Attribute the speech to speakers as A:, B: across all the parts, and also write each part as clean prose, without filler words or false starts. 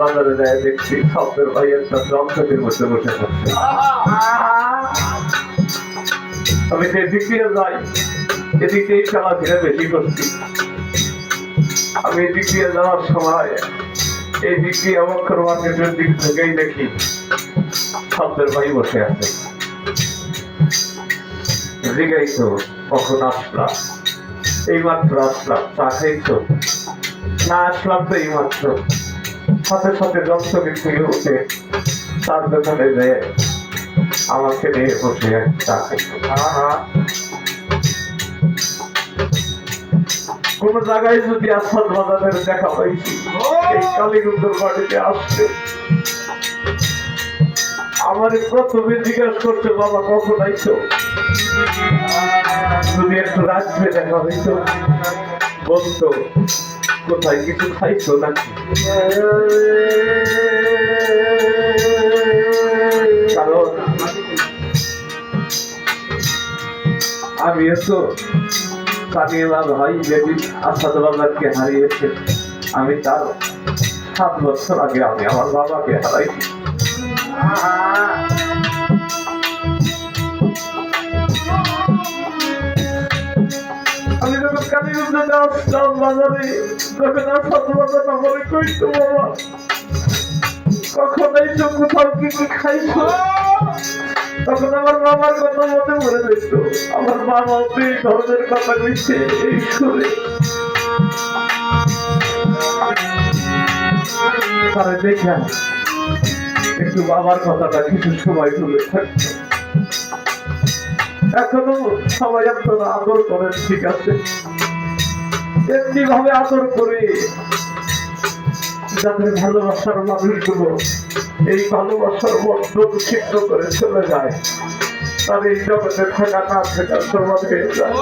A: বাজারে যায় দেখছি শব্দের ভাই একটা জমচকের মধ্যে বসে থাকছে। আমি যেদিক দিয়ে যাই এদিক দিয়ে খেলাধুলা বেশি করছি। আমি এদিক দিয়ে যাওয়ার সময় এই দিক দিয়ে অবক্ষর মার্কেটের দিক থেকেই দেখি শব্দের ভাই বসে আছে। জিগাই তো কখন আসলাম? এই মাত্র আসলাম। চা খাইছো? না, আসলাম তো এই মাত্র। সাথে সাথে জমচকের থেকে উঠে তার দোকানে যেয়ে আমাকে নিয়ে বসে চা খাইছো। কোন জায়গায় যদি আসাদ বাজারের দেখা পাইছি এই কালীগঞ্জের বাড়িতে আসছে, আমার প্রথমে জিজ্ঞাসা করছে বাবা কখন আইছো? যদি একটু রাত্রে দেখা হইতো বলতো কোথায় কিছু খাইছো নাকি। কারণ আমিও তো সানিয়ালা ভাই যেদিন আসাদ বাজারকে হারিয়েছে, আমি তার 7 বছর আগে আমি আমার বাবাকে হারাইছি। আমি যখন কালীগঞ্জে আসলাম বাজারে, যখন আসাদ বাজার আমাকে কইতো বাবা কখন আইছো, কোথাও কি কি খাইছো, তখন আমার বাবার কথা মনে পড়ে যেত। আমার বাবা এই ধরনের কথা কইছে এই সুরে। তারা দেখে একটু বাবার কথাটা কিছু সময় ভুলে থাকতো। এখনো সবাই আপনারা আদর করেন, ঠিক আছে, এমনি ভাবে আদর করে যাদের ভালোবাসার মানুষগুলো এই ভালোবাসার বন্ধন ছিন্ন করে চলে যায়, তার এই জগতে থাকা না থাকা সমান হয়ে যায়।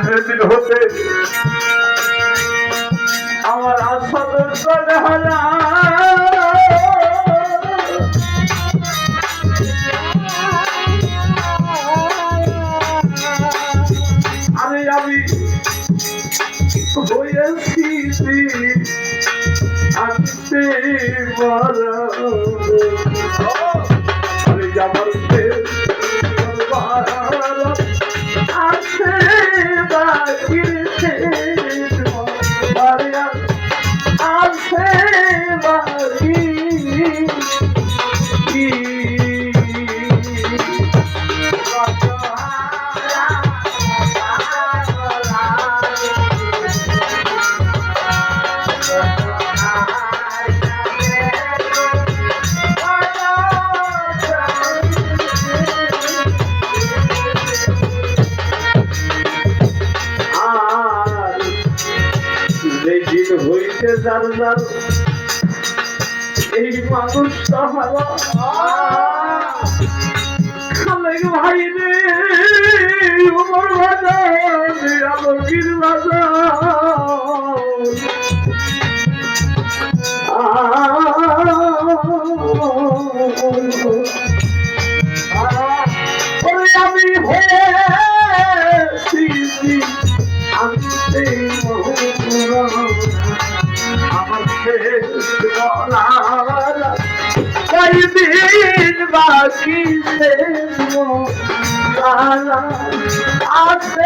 A: যেদিন হতে আমার আসাদের চলে হারা আমি হয়েছি আনতে মারা আমি আমার আছে বাকি আছে বাকি হইতে যার যার এই মানুষটা হারা খালেক ভাই রে, উমর বাজার আলমগীর বাজার আমি হয়েছি আনতে আমার শেষ দিন বাকি আছে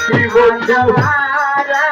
A: কি বন্ধু হারা